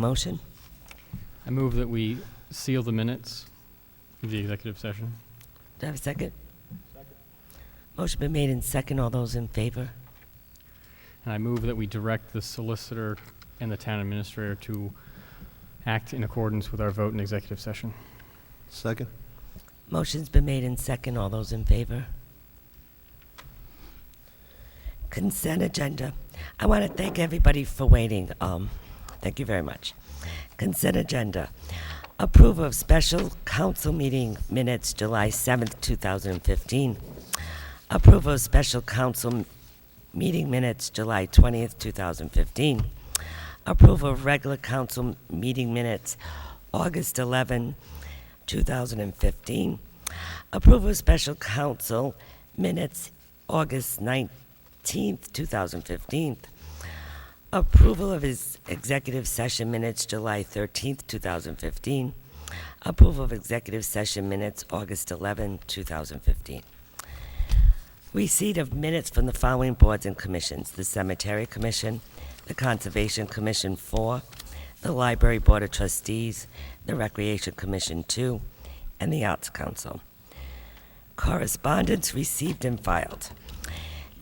Motion? I move that we seal the minutes of the executive session. Do I have a second? Second. Motion been made in second. All those in favor? And I move that we direct the solicitor and the town administrator to act in accordance with our vote in executive session. Second. Motion's been made in second. All those in favor? Consent agenda. I want to thank everybody for waiting. Thank you very much. Consent agenda. Approval of special council meeting minutes, July 7th, 2015. Approval of special council meeting minutes, July 20th, 2015. Approval of regular council meeting minutes, August 11, 2015. Approval of special council minutes, August 19th, 2015. Approval of his executive session minutes, July 13th, 2015. Approval of executive session minutes, August 11, 2015. Receipt of minutes from the following boards and commissions: the Cemetery Commission, the Conservation Commission 4, the Library Board of Trustees, the Recreation Commission 2, and the Arts Council. Correspondence received and filed.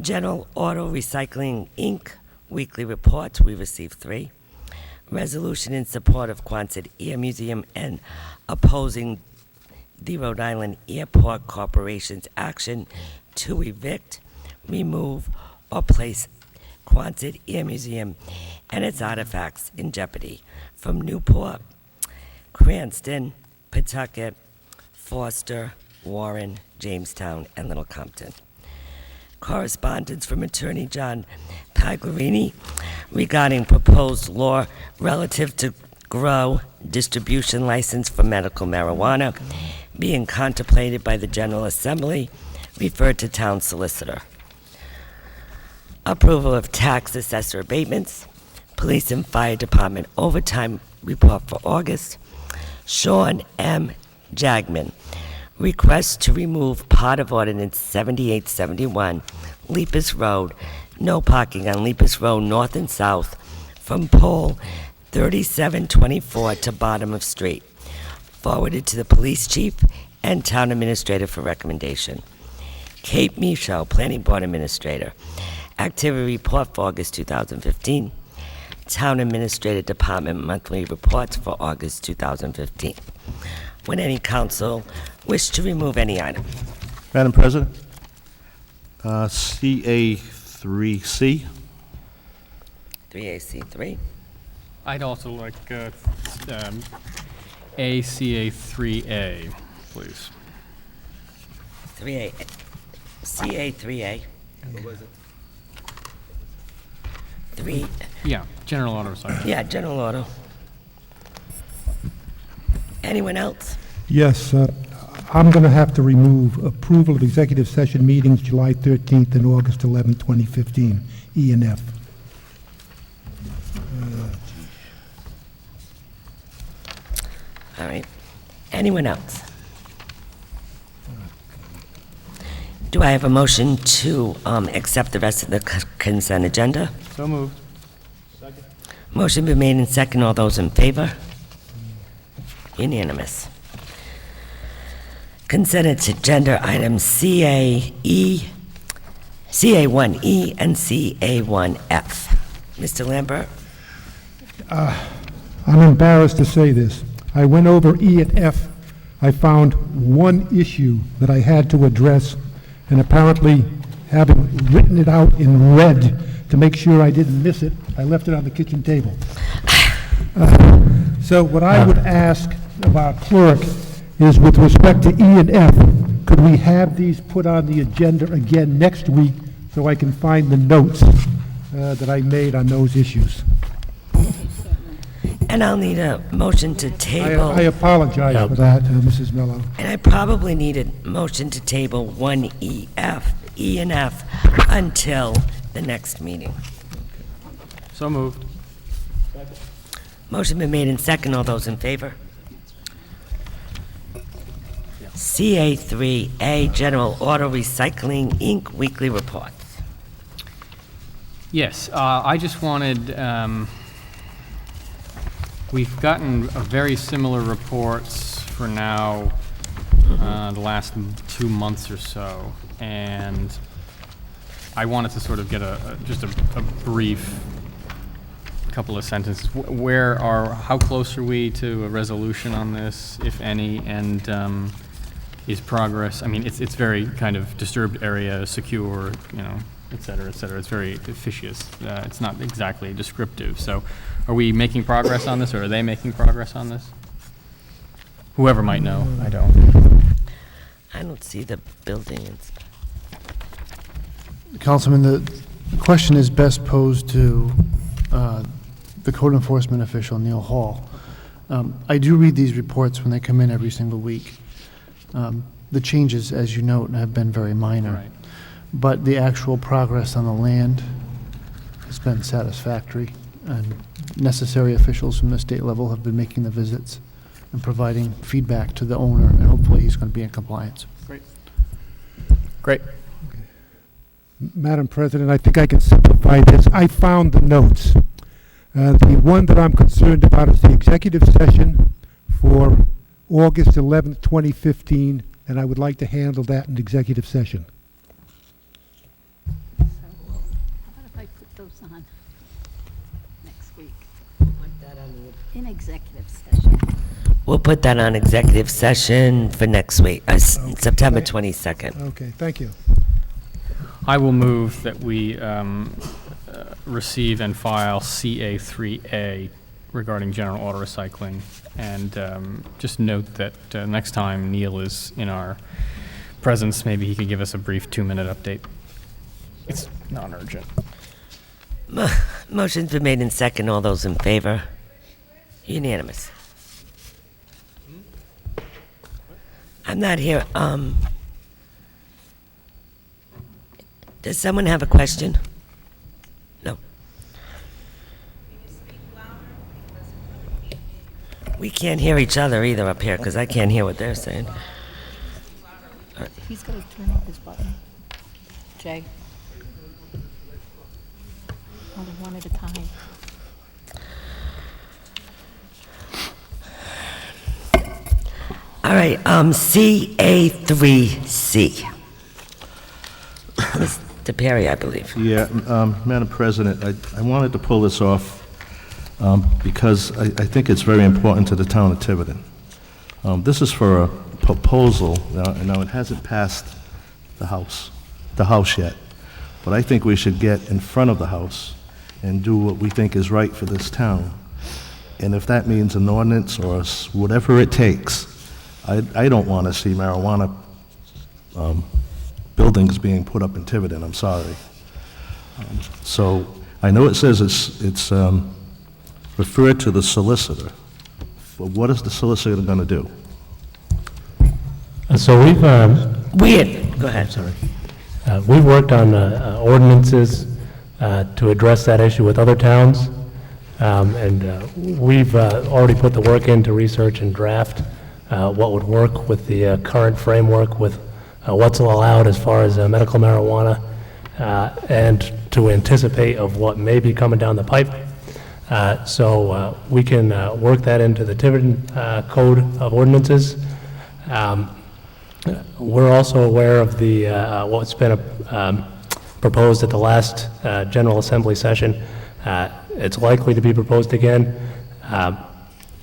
General Auto Recycling, Inc., weekly reports, we received 3. Resolution in support of Quonset Air Museum and opposing the Rhode Island Airport Corporation's action to evict, remove, or place Quonset Air Museum and its artifacts in jeopardy from Newport, Cranston, Pawtucket, Foster, Warren, Jamestown, and Little Compton. Correspondence from Attorney John Pagliarini regarding proposed law relative to grow distribution license for medical marijuana being contemplated by the General Assembly, referred to Town Solicitor. Approval of tax assessor abatements, Police and Fire Department overtime report for August. Sean M. Jagman, request to remove part of Ordinance 7871, Lepus Road, no parking on Lepus Road north and south from pole 3724 to bottom of street. Forwarded to the police chief and town administrator for recommendation. Kate Michaud, Planning Board Administrator, activity report for August 2015. Town Administrator Department monthly reports for August 2015. Would any council wish to remove any item? Madam President, CA3C. 3AC3. I'd also like ACA3A, please. 3A. CA3A. What was it? 3. Yeah, general auto recycling. Yeah, general auto. Anyone else? Yes, I'm going to have to remove approval of executive session meetings July 13th and August 11, 2015, E and F. All right. Anyone else? Do I have a motion to accept the rest of the consent agenda? So moved. Motion been made in second. All those in favor? Unanimous. Consent agenda items CA1E and CA1F. Mr. Lambert? I'm embarrassed to say this. I went over E and F. I found one issue that I had to address, and apparently, having written it out in red to make sure I didn't miss it, I left it on the kitchen table. So what I would ask of our clerk is, with respect to E and F, could we have these put on the agenda again next week so I can find the notes that I made on those issues? And I'll need a motion to table. I apologize for that, Mrs. Mello. And I probably need a motion to table 1EF, E and F, until the next meeting. So moved. Motion been made in second. All those in favor? CA3A, General Auto Recycling, Inc., weekly reports. Yes, I just wanted We've gotten a very similar reports for now, the last 2 months or so, and I wanted to sort of get just a brief couple of sentences. How close are we to a resolution on this, if any, and is progress, I mean, it's very kind of disturbed area, secure, et cetera, et cetera. It's very officious. It's not exactly descriptive. So are we making progress on this, or are they making progress on this? Whoever might know, I don't. I don't see the building. Councilman, the question is best posed to the code enforcement official, Neil Hall. I do read these reports when they come in every single week. The changes, as you note, have been very minor. Right. But the actual progress on the land has been satisfactory, and necessary officials from the state level have been making the visits and providing feedback to the owner, and hopefully he's going to be in compliance. Great. Madam President, I think I can simplify this. I found the notes. The one that I'm concerned about is the executive session for August 11th, 2015, and I would like to handle that in executive session. So, how about if I put those on next week in executive session? We'll put that on executive session for next week, September 22nd. Okay, thank you. I will move that we receive and file CA3A regarding general auto recycling, and just note that next time Neil is in our presence, maybe he could give us a brief 2-minute update. It's non-urgent. Motion's been made in second. All those in favor? Unanimous. I'm not here. Does someone have a question? No. We can't hear each other either up here, because I can't hear what they're saying. He's got to turn off his button. Jay. Only one at a time. All right, CA3C. Mr. Perry, I believe. Yeah, Madam President, I wanted to pull this off because I think it's very important to the town of Tiverton. This is for a proposal, now it hasn't passed the house yet, but I think we should get in front of the house and do what we think is right for this town. And if that means an ordinance or whatever it takes, I don't want to see marijuana buildings being put up in Tiverton, I'm sorry. So I know it says it's referred to the solicitor, but what is the solicitor going to do? So Weird. Go ahead. Sorry. we've worked on ordinances to address that issue with other towns, and we've already put the work in to research and draft what would work with the current framework, with what's allowed as far as medical marijuana, and to anticipate of what may be coming down the pipe. So we can work that into the Tiverton Code of Ordinances. We're also aware of the what's been proposed at the last General Assembly session. It's likely to be proposed again.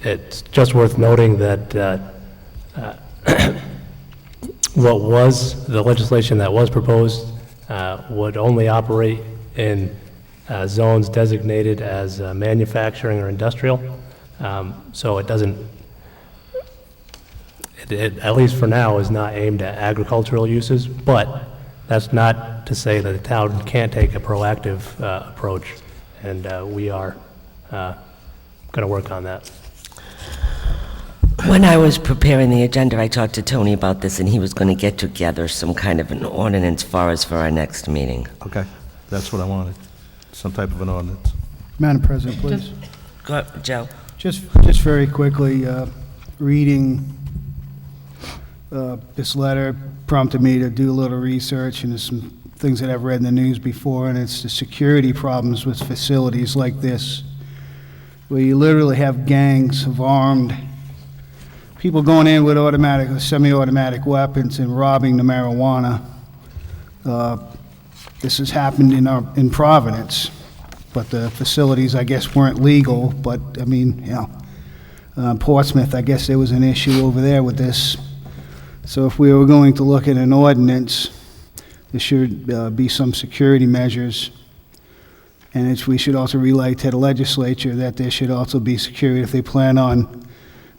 It's just worth noting that what was the legislation that was proposed would only operate in zones designated as manufacturing or industrial. So it doesn't, at least for now, is not aimed at agricultural uses, but that's not to say that the town can't take a proactive approach, and we are going to work on that. When I was preparing the agenda, I talked to Tony about this, and he was going to get together some kind of an ordinance for our next meeting. Okay, that's what I wanted, some type of an ordinance. Madam President, please. Go, Joe. Just very quickly, reading this letter prompted me to do a little research, and there's some things that I've read in the news before, and it's the security problems with facilities like this. where you literally have gangs of armed people going in with automatic or semi-automatic weapons and robbing the marijuana. This has happened in Providence, but the facilities, I guess, weren't legal. But I mean, Portsmouth, I guess there was an issue over there with this. So if we were going to look at an ordinance, there should be some security measures. And we should also relay to the legislature that there should also be security. If they plan on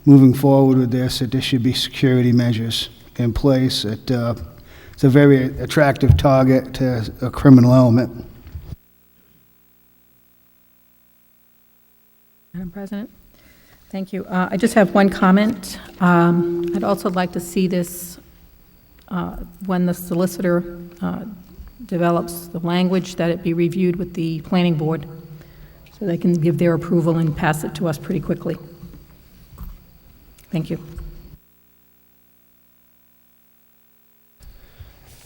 moving forward with this, that there should be security measures in place. It's a very attractive target to a criminal element. Madam President, thank you. I just have one comment. I'd also like to see this, when the solicitor develops the language, that it be reviewed with the planning board so they can give their approval and pass it to us pretty quickly. Thank you.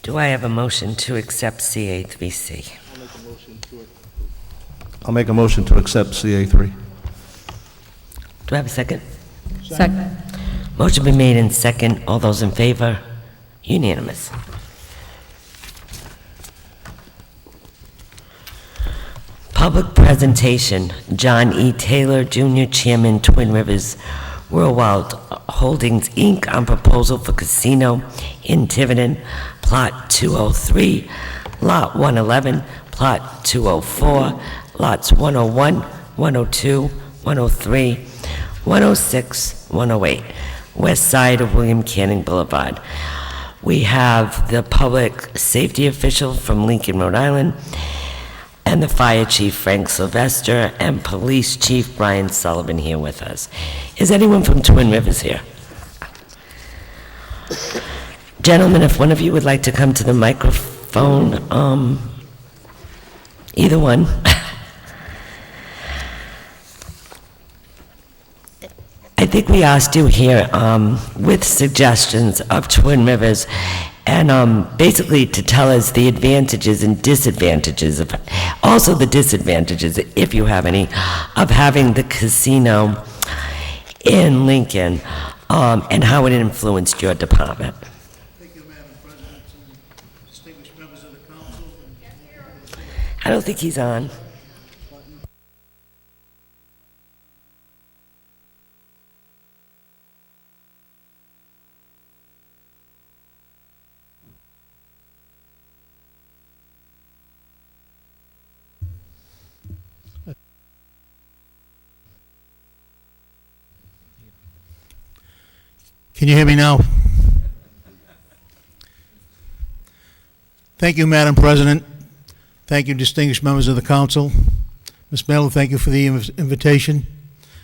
Do I have a motion to accept CA3C? I'll make a motion to accept CA3. Do I have a second? Second. Motion been made in second. All those in favor? Unanimous. Public presentation. John E. Taylor, Jr., Chairman, Twin Rivers Worldwide Holdings, Inc., on proposal for casino in Tiverton, Plot 203, Lot 111, Plot 204, Lots 101, 102, 103, 106, 108, west side of William Canning Boulevard. We have the public safety official from Lincoln, Rhode Island, and the fire chief, Frank Sylvester, and police chief, Brian Sullivan, here with us. Is anyone from Twin Rivers here? Gentlemen, if one of you would like to come to the microphone, either one. I think we asked you here with suggestions of Twin Rivers, and basically to tell us the advantages and disadvantages of, also the disadvantages, if you have any, of having the casino in Lincoln, and how it influenced your department. Thank you, Madam President, and distinguished members of the council. I don't think he's on. Can you hear me now? Thank you, Madam President. Thank you, distinguished members of the council. Ms. Miller, thank you for the invitation,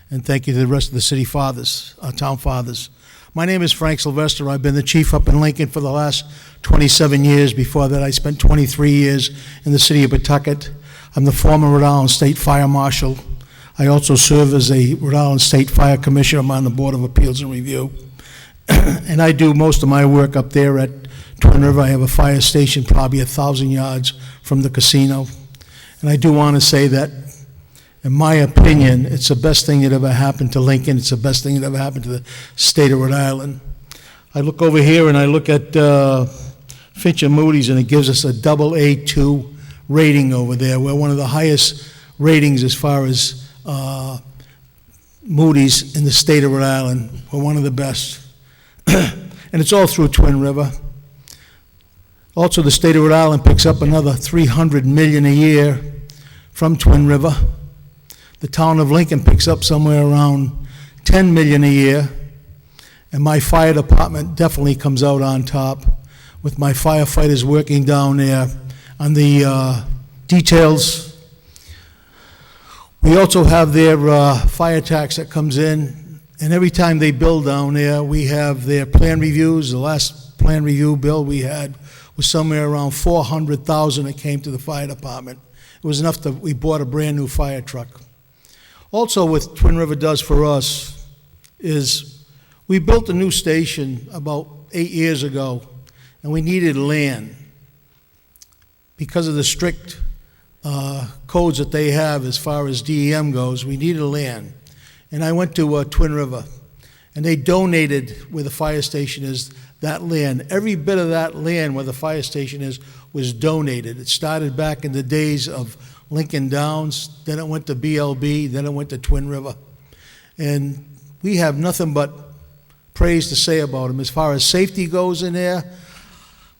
and thank you to the rest of the city fathers, town fathers. My name is Frank Sylvester. I've been the chief up in Lincoln for the last 27 years. Before that, I spent 23 years in the city of Pawtucket. I'm the former Rhode Island State Fire Marshal. I also serve as a Rhode Island State Fire Commissioner. I'm on the Board of Appeals and Review. And I do most of my work up there at Twin River. I have a fire station probably 1,000 yards from the casino. And I do want to say that, in my opinion, it's the best thing that ever happened to Lincoln. It's the best thing that ever happened to the state of Rhode Island. I look over here and I look at Fitch and Moody's, and it gives us a AA2 rating over there. We're one of the highest ratings as far as Moody's in the state of Rhode Island. We're one of the best. And it's all through Twin River. Also, the state of Rhode Island picks up another $300 million a year from Twin River. The town of Lincoln picks up somewhere around $10 million a year. And my fire department definitely comes out on top with my firefighters working down there on the details. We also have their fire tax that comes in. And every time they build down there, we have their plan reviews. The last plan review bill we had was somewhere around $400,000 that came to the fire department. It was enough that we bought a brand new fire truck. Also, what Twin River does for us is we built a new station about 8 years ago, and we needed land. Because of the strict codes that they have as far as DEM goes. We needed land. And I went to Twin River, and they donated where the fire station is, that land. Every bit of that land where the fire station is was donated. It started back in the days of Lincoln Downs, then it went to BLB, then it went to Twin River. And we have nothing but praise to say about them. As far as safety goes in there,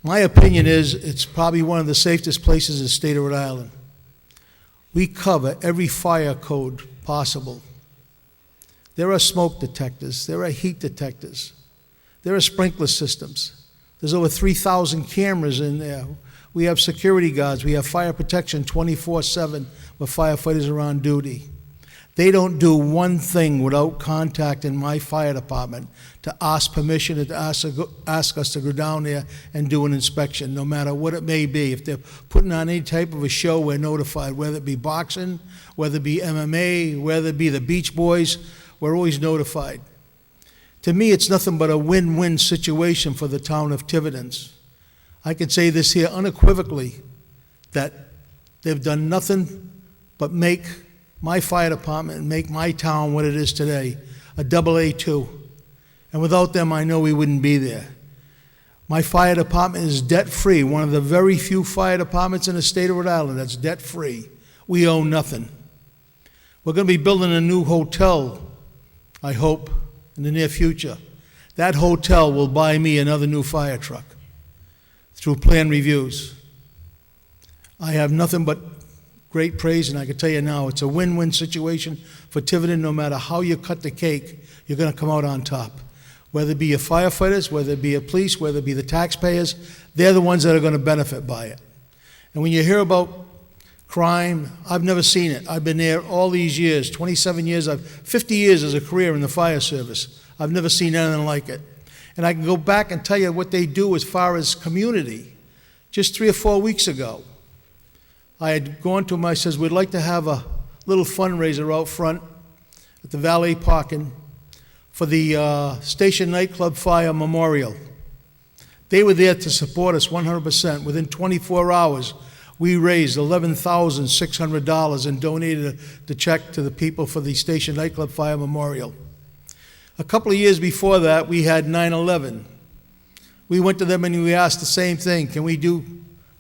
my opinion is it's probably one of the safest places in the state of Rhode Island. We cover every fire code possible. There are smoke detectors, there are heat detectors, there are sprinkler systems. There's over 3,000 cameras in there. We have security guards, we have fire protection 24/7 with firefighters are on duty. They don't do one thing without contacting my fire department to ask permission and to ask us to go down there and do an inspection, no matter what it may be. If they're putting on any type of a show, we're notified, whether it be boxing, whether it be MMA, whether it be the Beach Boys, we're always notified. To me, it's nothing but a win-win situation for the town of Tiverton. I can say this here unequivocally, that they've done nothing but make my fire department and make my town what it is today, a AA2. And without them, I know we wouldn't be there. My fire department is debt-free, one of the very few fire departments in the state of Rhode Island that's debt-free. We owe nothing. We're going to be building a new hotel, I hope, in the near future. That hotel will buy me another new fire truck through plan reviews. I have nothing but great praise, and I can tell you now, it's a win-win situation for Tiverton. No matter how you cut the cake, you're going to come out on top. Whether it be your firefighters, whether it be your police, whether it be the taxpayers, they're the ones that are going to benefit by it. And when you hear about crime, I've never seen it. I've been there all these years, 27 years, 50 years as a career in the fire service. I've never seen anything like it. And I can go back and tell you what they do as far as community. Just 3 or 4 weeks ago, I had gone to them, I says, we'd like to have a little fundraiser out front at the valet parking for the Station Nightclub Fire Memorial. They were there to support us 100%. Within 24 hours, we raised $11,600 and donated the check to the people for the Station Nightclub Fire Memorial. A couple of years before that, we had 9/11. We went to them and we asked the same thing, can we do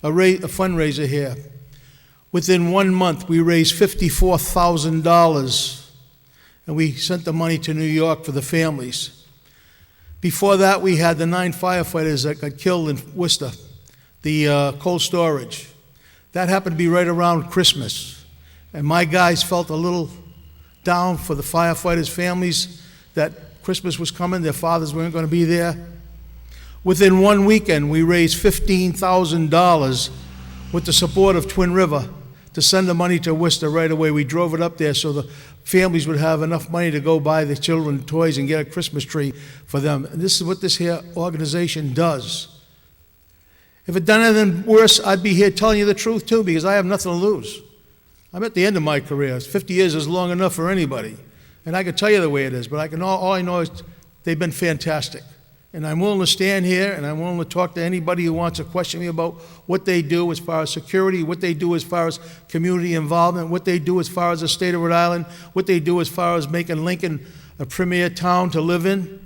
a fundraiser here? Within 1 month, we raised $54,000, and we sent the money to New York for the families. Before that, we had the 9 firefighters that got killed in Worcester, the cold storage. That happened to be right around Christmas, and my guys felt a little down for the firefighters' families that Christmas was coming, their fathers weren't going to be there. Within 1 weekend, we raised $15,000 with the support of Twin River to send the money to Worcester right away. We drove it up there so the families would have enough money to go buy the children toys and get a Christmas tree for them. And this is what this here organization does. If it done anything worse, I'd be here telling you the truth too, because I have nothing to lose. I'm at the end of my career. 50 years is long enough for anybody. And I can tell you the way it is, but all I know is they've been fantastic. And I'm willing to stand here, and I'm willing to talk to anybody who wants to question me about what they do as far as security, what they do as far as community involvement, what they do as far as the state of Rhode Island, what they do as far as making Lincoln a premier town to live in.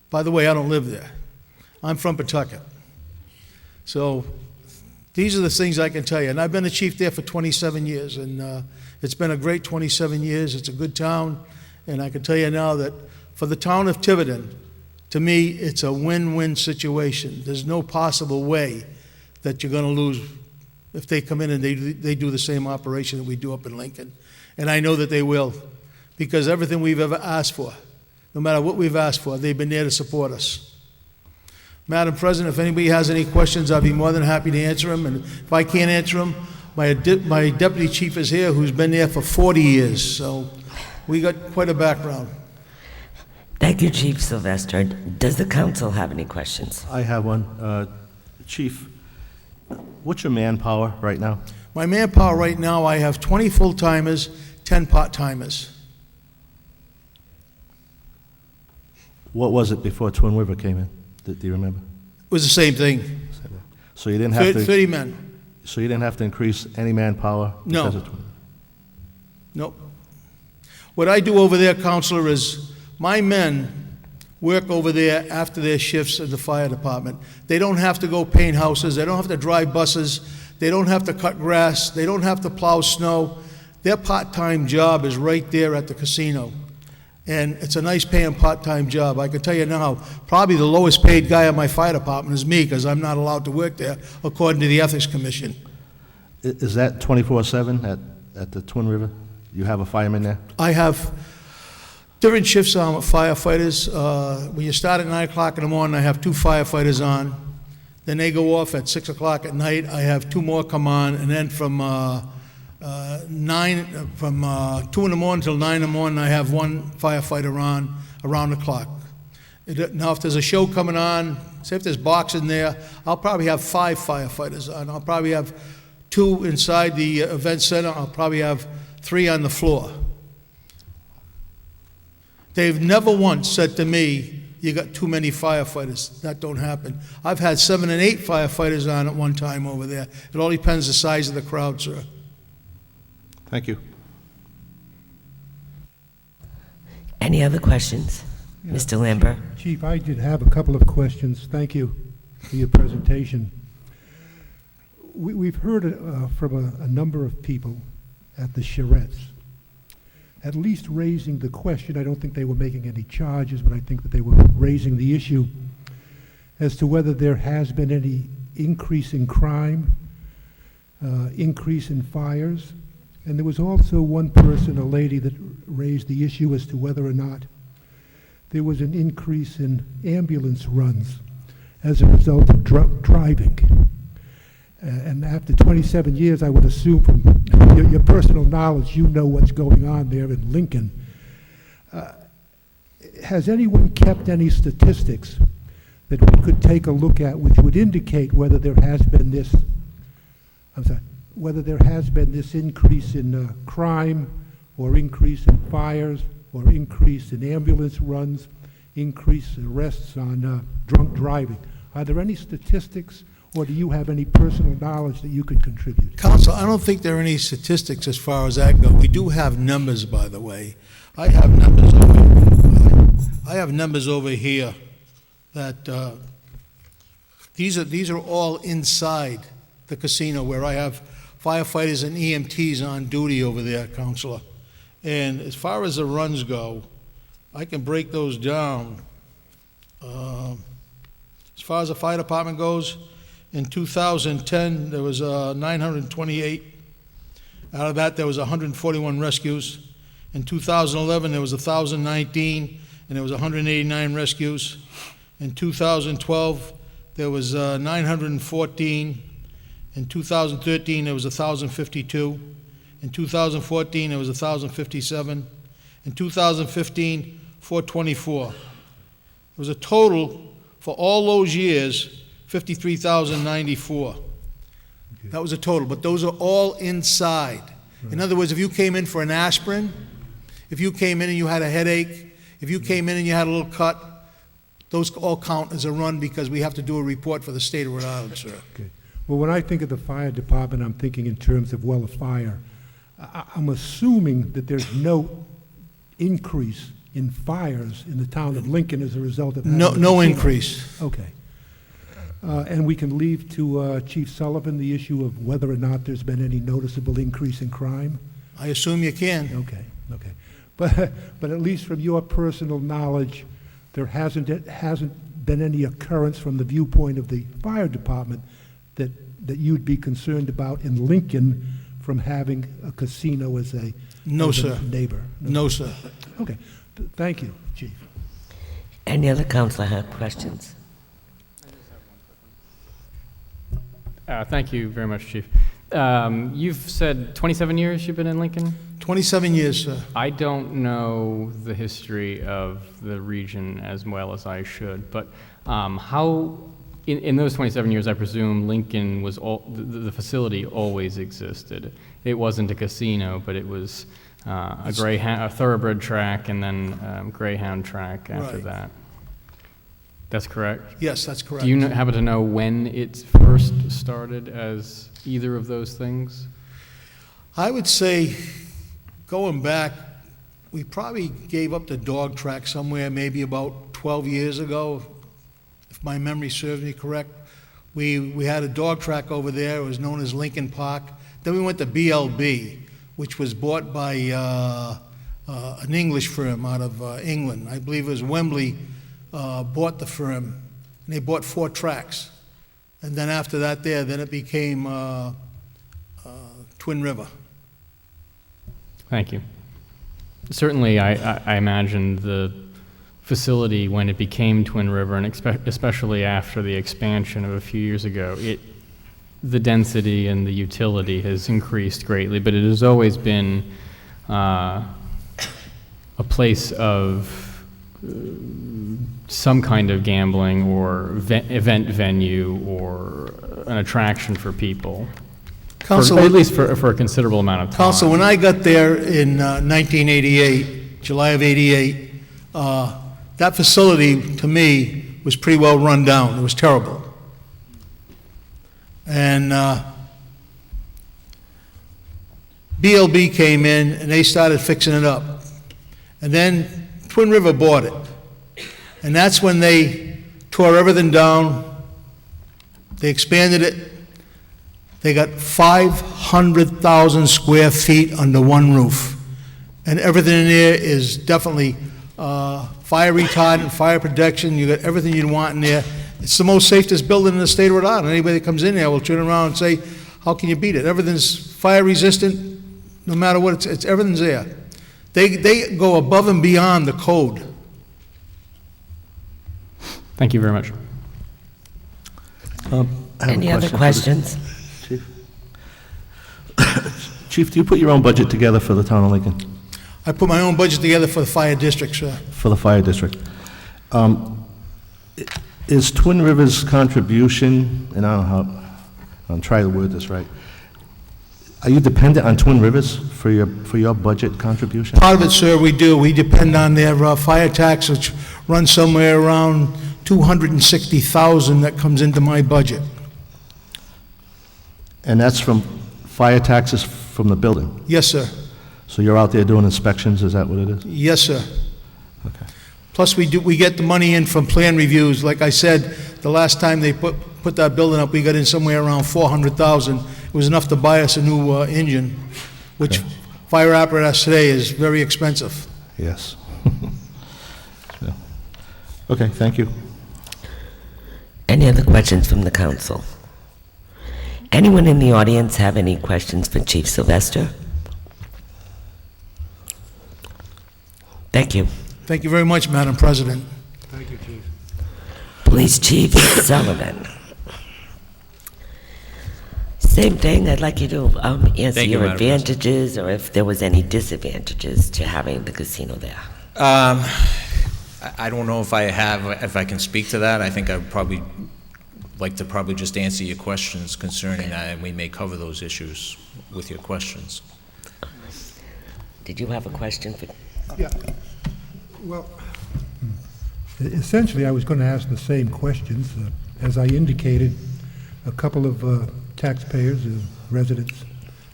By the way, I don't live there. I'm from Pawtucket. So these are the things I can tell you. And I've been a chief there for 27 years, and it's been a great 27 years. It's a good town, and I can tell you now that for the town of Tiverton, to me, it's a win-win situation. There's no possible way that you're going to lose if they come in and they do the same operation that we do up in Lincoln. And I know that they will, because everything we've ever asked for, no matter what we've asked for, they've been there to support us. Madam President, if anybody has any questions, I'll be more than happy to answer them. And if I can't answer them, my deputy chief is here, who's been there for 40 years. So we got quite a background. Thank you, Chief Sylvester. Does the council have any questions? I have one. Chief, what's your manpower right now? My manpower right now, I have 20 full-timers, 10 part-timers. What was it before Twin River came in? Do you remember? It was the same thing. So you didn't have to... 30 men. So you didn't have to increase any manpower? No. because of- Nope. What I do over there, Counselor, is my men work over there after their shifts in the fire department. They don't have to go paint houses, they don't have to drive buses, they don't have to cut grass, they don't have to plow snow. Their part-time job is right there at the casino. And it's a nice paying part-time job. I can tell you now, probably the lowest paid guy in my fire department is me, because I'm not allowed to work there according to the Ethics Commission. Is that 24/7 at the Twin River? You have a fireman there? I have different shifts on with firefighters. When you start at 9 o'clock in the morning, I have 2 firefighters on. Then they go off at 6 o'clock at night. I have 2 more come on, and then from 2 in the morning till 9 in the morning, I have 1 firefighter on around the clock. Now, if there's a show coming on, say if there's boxing there, I'll probably have 5 firefighters on. I'll probably have 2 inside the event center. I'll probably have 3 on the floor. They've never once said to me, you got too many firefighters. That don't happen. I've had 7 and 8 firefighters on at one time over there. It all depends the size of the crowd, sir. Thank you. Any other questions? Mr. Lambert? Chief, I did have a couple of questions. Thank you for your presentation. We've heard from a number of people at the charrettes, at least raising the question. I don't think they were making any charges, but I think that they were raising the issue as to whether there has been any increase in crime, increase in fires. And there was also one person, a lady, that raised the issue as to whether or not there was an increase in ambulance runs as a result of drunk driving. And after 27 years, I would assume from your personal knowledge, you know what's going on there in Lincoln. Has anyone kept any statistics that we could take a look at which would indicate whether there has been this, whether there has been this increase in crime, or increase in fires, or increase in ambulance runs, increase in arrests on drunk driving? Are there any statistics, or do you have any personal knowledge that you could contribute? Counsel, I don't think there are any statistics as far as that goes. We do have numbers, by the way. I have numbers over here that these are all inside the casino, where I have firefighters and EMTs on duty over there, Counselor. And as far as the runs go, I can break those down. As far as the fire department goes, in 2010, there was 928. Out of that, there was 141 rescues. In 2011, there was 1,019, and there was 189 rescues. In 2012, there was 914. In 2013, there was 1,052. In 2014, there was 1,057. In 2015, 424. It was a total for all those years, 53,094. That was a total, but those are all inside. In other words, if you came in for an aspirin, if you came in and you had a headache, if you came in and you had a little cut, those all count as a run, because we have to do a report for the state of Rhode Island, sir. Okay. Well, when I think of the fire department, I'm thinking in terms of well of fire. I'm assuming that there's no increase in fires in the town of Lincoln as a result of having No a casino. increase. Okay. And we can leave to Chief Sullivan the issue of whether or not there's been any noticeable increase in crime? I assume you can. Okay, okay. But at least from your personal knowledge, there hasn't been any occurrence from the viewpoint of the fire department that you'd be concerned about in Lincoln from having a casino as a No, as a sir. neighbor? No, sir. Okay. Thank you, Chief. Any other counselor have questions? Thank you very much, Chief. You've said 27 years you've been in Lincoln? 27 years, sir. I don't know the history of the region as well as I should, but how, in those 27 years, I presume Lincoln was, the facility always existed. It wasn't a casino, but it was a thoroughbred track, and then Greyhound track after Right. that. That's correct? Yes, that's correct. Do you happen to know when it first started as either of those things? I would say, going back, we probably gave up the dog track somewhere maybe about 12 years ago, if my memory serves me correct. We had a dog track over there. It was known as Lincoln Park. Then we went to BLB, which was bought by an English firm out of England. I believe it was Wembley bought the firm, and they bought 4 tracks. And then after that then it became Twin River. Thank you. Certainly, I imagine the facility, when it became Twin River, and especially after the expansion of a few years ago, the density and the utility has increased greatly, but it has always been a place of some kind of gambling or event venue or an attraction for people. Council, At least for a considerable amount of time. Council, when I got there in 1988, July of '88, that facility, to me, was pretty well run down. It was terrible. And BLB came in, and they started fixing it up. And then Twin River bought it. And that's when they tore everything down. They expanded it. They got 500,000 square feet under one roof. And everything in there is definitely fire retardant, fire protection. You got everything you'd want in there. It's the most safest building in the state of Rhode Island. Anybody that comes in there will turn around and say, how can you beat it? Everything's fire resistant, no matter what, it's everything's there. They go above and beyond the code. Thank you very much. I have a Any other question for the- questions? Chief? Chief, do you put your own budget together for the town of Lincoln, I put my own budget together for the fire district, sir. for the fire district? Is Twin Rivers' contribution, and I don't know how, I'm trying to word this right, are you dependent on Twin Rivers for your budget contribution? Part of it, sir, we do. We depend on their fire tax, which runs somewhere around $260,000 that comes into my budget. And that's from fire taxes from the building? Yes, sir. So you're out there doing inspections, is that what it is? Yes, sir. Okay. Plus, we get the money in from plan reviews. Like I said, the last time they put that building up, we got in somewhere around $400,000. It was enough to buy us a new engine, which fire apparatus today is very expensive. Yes. So, okay, thank you. Any other questions from the council? Anyone in the audience have any questions for Chief Sylvester? Thank you. Thank you very much, Madam President. Police Chief Sullivan. Same thing, I'd like you to answer Thank you, your Madam President. advantages or if there was any disadvantages to having the casino there. I don't know if I can speak to that. I think I'd probably like to just answer your questions concerning that, and we may cover those issues with your questions. Did you have a question for? Yeah. Well, essentially, I was going to ask the same questions. As I indicated, a couple of taxpayers, residents,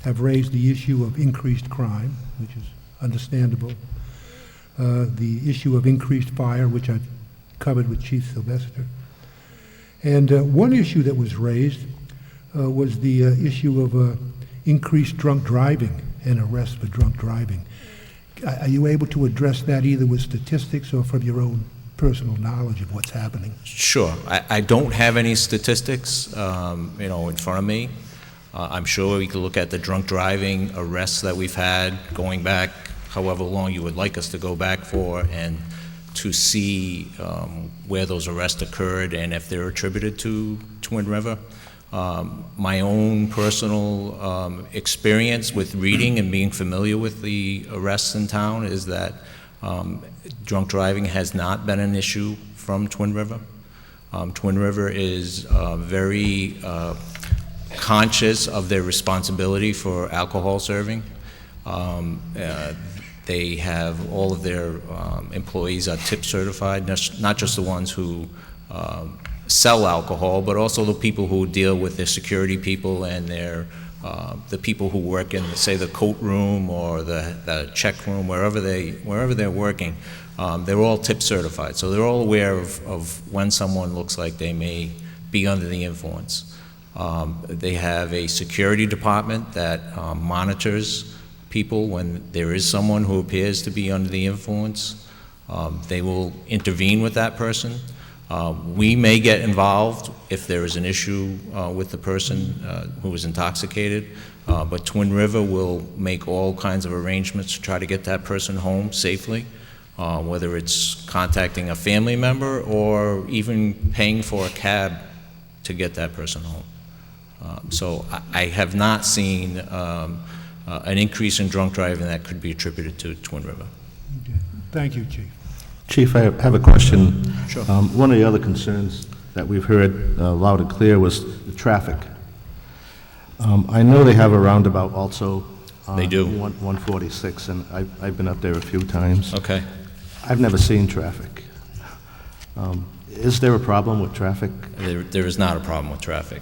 have raised the issue of increased crime, which is understandable. The issue of increased fire, which I covered with Chief Sylvester. And one issue that was raised was the issue of increased drunk driving and arrests for drunk driving. Are you able to address that either with statistics or from your own personal knowledge of what's happening? Sure. I don't have any statistics, in front of me. I'm sure we could look at the drunk driving arrests that we've had going back however long you would like us to go back for, and to see where those arrests occurred and if they're attributed to Twin River. My own personal experience with reading and being familiar with the arrests in town is that drunk driving has not been an issue from Twin River. Twin River is very conscious of their responsibility for alcohol serving. They have all of their employees are tip certified, not just the ones who sell alcohol, but also the people who deal with their security people and the people who work in, say, the coat room or the check room, wherever they're working. They're all tip certified, so they're all aware of when someone looks like they may be under the influence. They have a security department that monitors people when there is someone who appears to be under the influence. They will intervene with that person. We may get involved if there is an issue with the person who is intoxicated, but Twin River will make all kinds of arrangements to try to get that person home safely, whether it's contacting a family member or even paying for a cab to get that person home. So I have not seen an increase in drunk driving that could be attributed to Twin River. Thank you, Chief. Chief, I have a question. Sure. One of the other concerns that we've heard loud and clear was the traffic. I know they have a roundabout also. They do. 146, and I've been up there a few times. Okay. I've never seen traffic. Is there a problem with traffic? There is not a problem with traffic.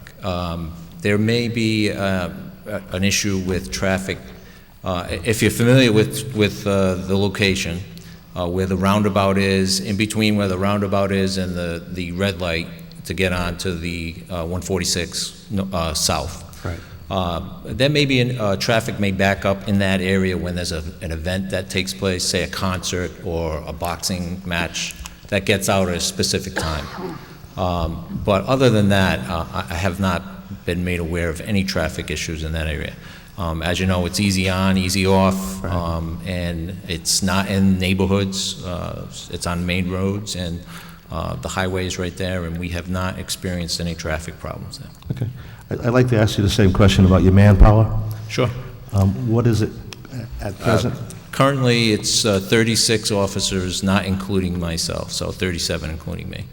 There may be an issue with traffic. If you're familiar with the location, where the roundabout is, in between where the roundabout is and the red light to get onto the 146 south. Right. There may be traffic may back up in that area when there's an event that takes place, say a concert or a boxing match that gets out at a specific time. But other than that, I have not been made aware of any traffic issues in that area. As you know, it's easy on, easy off, and it's not in neighborhoods. It's on main roads, and the highway is right there, and we have not experienced any traffic problems there. Okay. I'd like to ask you the same question about your manpower. Sure. What is it at present? Currently, it's 36 officers, not including myself, so 37 including me.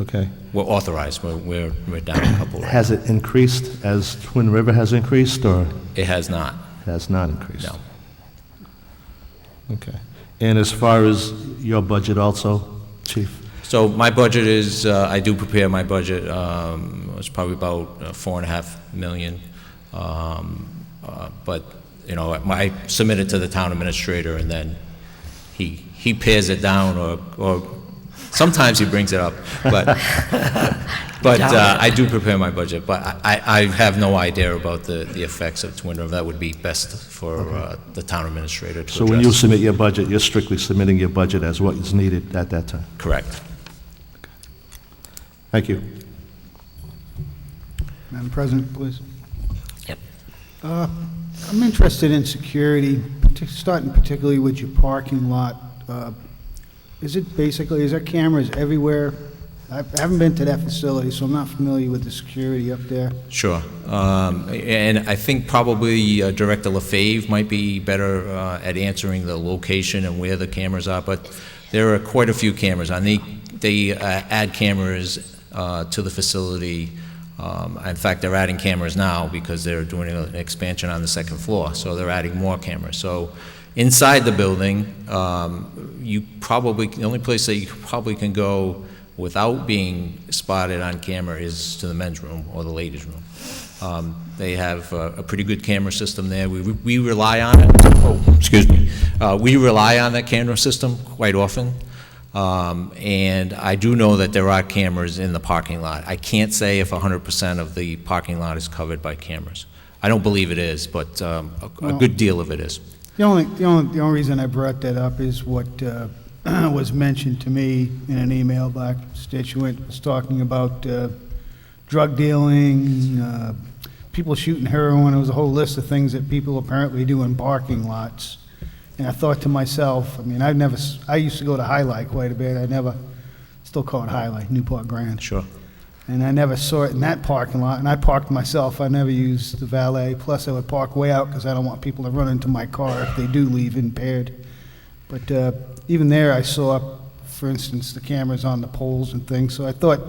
Okay. We're authorized. We're down a couple. Right Has it increased as Twin River has increased, or? It has not. Has not increased? No. Okay. And as far as your budget also, Chief? So my budget is, I do prepare my budget. It's probably about $4.5 million. But, you know, I submit it to the town administrator, and then he pares it down, or sometimes he brings it up. But I do prepare my budget. But I have no idea about the effects of Twin River. That would be best for the town administrator to So when you address. submit your budget, you're strictly submitting your budget as what is needed at that time? Correct. Thank you. Madam President, please. Yep. I'm interested in security, starting particularly with your parking lot. Is there cameras everywhere? I haven't been to that facility, so I'm not familiar with the security up there. Sure. And I think probably Director LaFave might be better at answering the location and where the cameras are, but there are quite a few cameras. They add cameras to the facility. In fact, they're adding cameras now because they're doing an expansion on the second floor, so they're adding more cameras. So inside the building, the only place that you probably can go without being spotted on camera is to the men's room or the ladies' room. They have a pretty good camera system there. We rely on it. Oh, excuse me. We rely on that camera system quite often. And I do know that there are cameras in the parking lot. I can't say if 100% of the parking lot is covered by cameras. I don't believe it is, but a good deal of it is. The only reason I brought that up is what was mentioned to me in an email by a constituent, was talking about drug dealing, people shooting heroin. It was a whole list of things that people apparently do in parking lots. And I thought to myself, I mean, I used to go to Highlight quite a bit. Still call it Highlight, Newport Grand. Sure. And I never saw it in that parking lot, and I parked myself. I never used the valet. Plus, I would park way out because I don't want people to run into my car if they do leave impaired. But even there, I saw, for instance, the cameras on the poles and things. So I thought,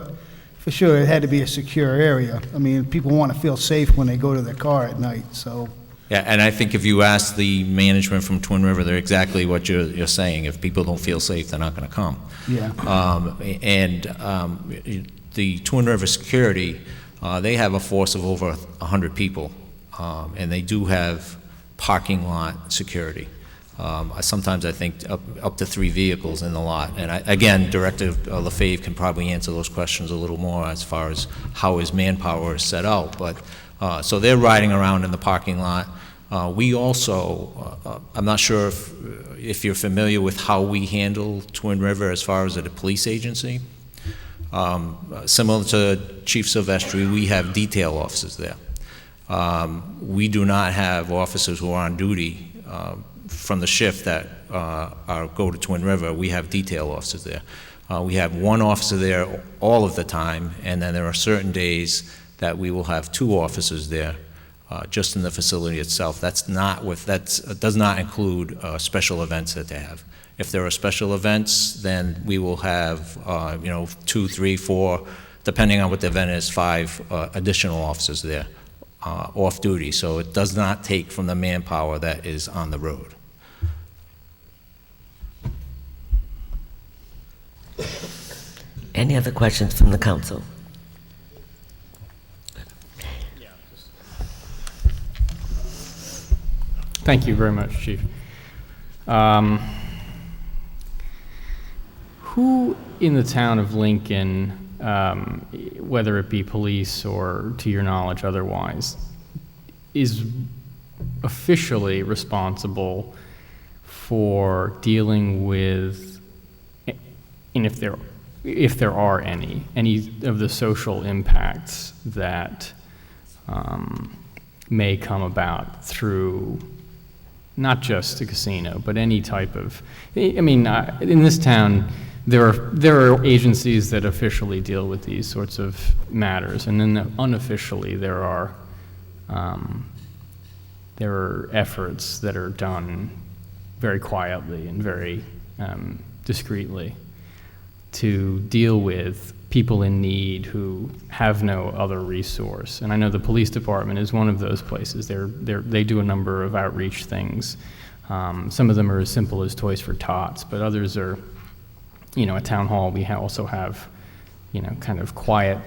for sure, it had to be a secure area. I mean, people want to feel safe when they go to their car at night. So Yeah, and I think if you ask the management from Twin River, they're exactly what you're saying. If people don't feel safe, they're not going to come. Yeah. The Twin River Security, they have a force of over 100 people, and they do have parking lot security. Sometimes I think up to 3 vehicles in the lot. And again, Director LaFave can probably answer those questions a little more as far as how his manpower is set out. But so they're riding around in the parking lot. We also, I'm not sure if you're familiar with how we handle Twin River as far as a police agency. Similar to Chief Silvestri, we have detail officers there. We do not have officers who are on duty from the shift that go to Twin River. We have detail officers there. We have 1 officer there all of the time, and then there are certain days that we will have 2 officers there just in the facility itself. That does not include special events that they have. If there are special events, then we will have 2, 3, 4, depending on what the event is, 5 additional officers there off duty. So it does not take from the manpower that is on the road. Any other questions from the council? Thank you very much, Chief. Who in the town of Lincoln, whether it be police or to your knowledge otherwise, is officially responsible for dealing with, and if there are any of the social impacts that may come about through not just a casino, but any type of, in this town, there are agencies that officially deal with these sorts of matters, and then unofficially there are efforts that are done very quietly and very discreetly to deal with people in need who have no other resource. And I know the police department is one of those places. They do a number of outreach things. Some of them are as simple as Toys for Tots, but others are, at Town Hall we also have, kind of quiet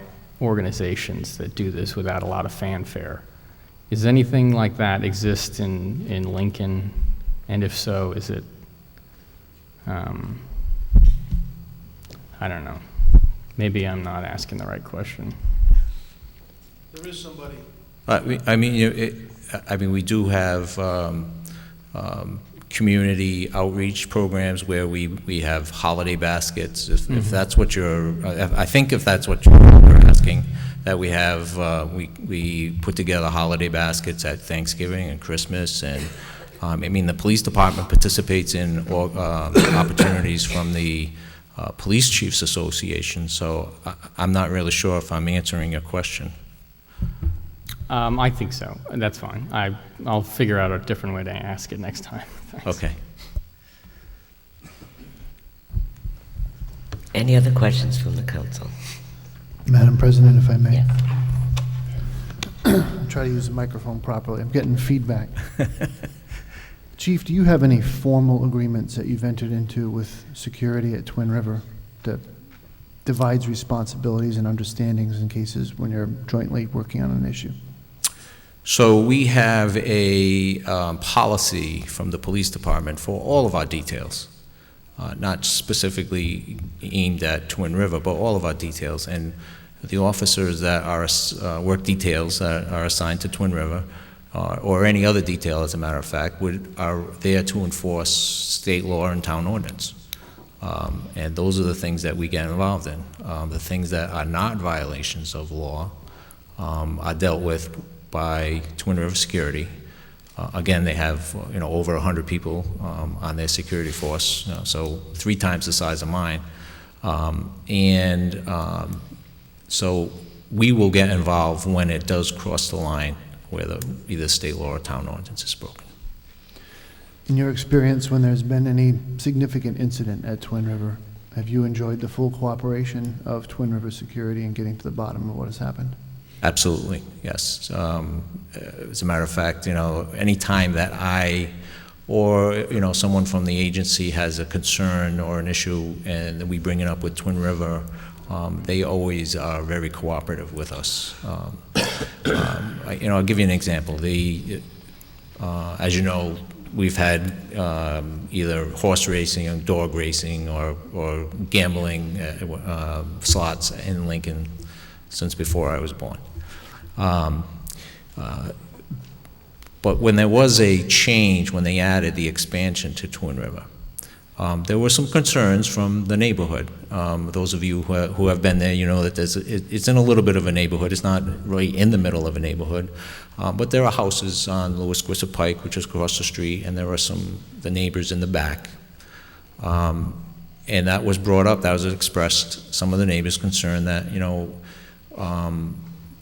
organizations that do this without a lot of fanfare. Is anything like that exist in Lincoln? And if so, is it, I don't know. Maybe I'm not asking the right question. There is somebody. We do have community outreach programs where we have holiday baskets. If that's what I think if that's what you're asking, that we have, we put together holiday baskets at Thanksgiving and Christmas, and the police department participates in opportunities from the Police Chiefs Association, so I'm not really sure if I'm answering your question. I think so. That's fine. I'll figure out a different way to ask it next time. Thanks. Okay. Any other questions from the council? Madam President, if I may. Yes. I'll try to use the microphone properly. I'm getting feedback. Chief, do you have any formal agreements that you've entered into with security at Twin River that divides responsibilities and understandings in cases when you're jointly working on an issue? So we have a policy from the police department for all of our details, not specifically aimed at Twin River, but all of our details. And the officers that are work details that are assigned to Twin River, or any other detail, as a matter of fact, are there to enforce state law and town ordinance. And those are the things that we get involved in. The things that are not violations of law are dealt with by Twin River Security. Again, they have over 100 people on their security force, so 3 times the size of mine. So we will get involved when it does cross the line where either state law or town ordinance is broken. In your experience, when there's been any significant incident at Twin River, have you enjoyed the full cooperation of Twin River Security in getting to the bottom of what has happened? Absolutely, yes. As a matter of fact, any time that I or, someone from the agency has a concern or an issue and we bring it up with Twin River, they always are very cooperative with us. I'll give you an example. As you know, we've had either horse racing or dog racing or gambling slots in Lincoln since before I was born. But when there was a change, when they added the expansion to Twin River, there were some concerns from the neighborhood. Those of you who have been there, you know that it's in a little bit of a neighborhood. It's not really in the middle of a neighborhood, but there are houses on Lewis Grissom Pike, which is across the street, and there are the neighbors in the back. And that was brought up, that was expressed, some of the neighbors' concerned that,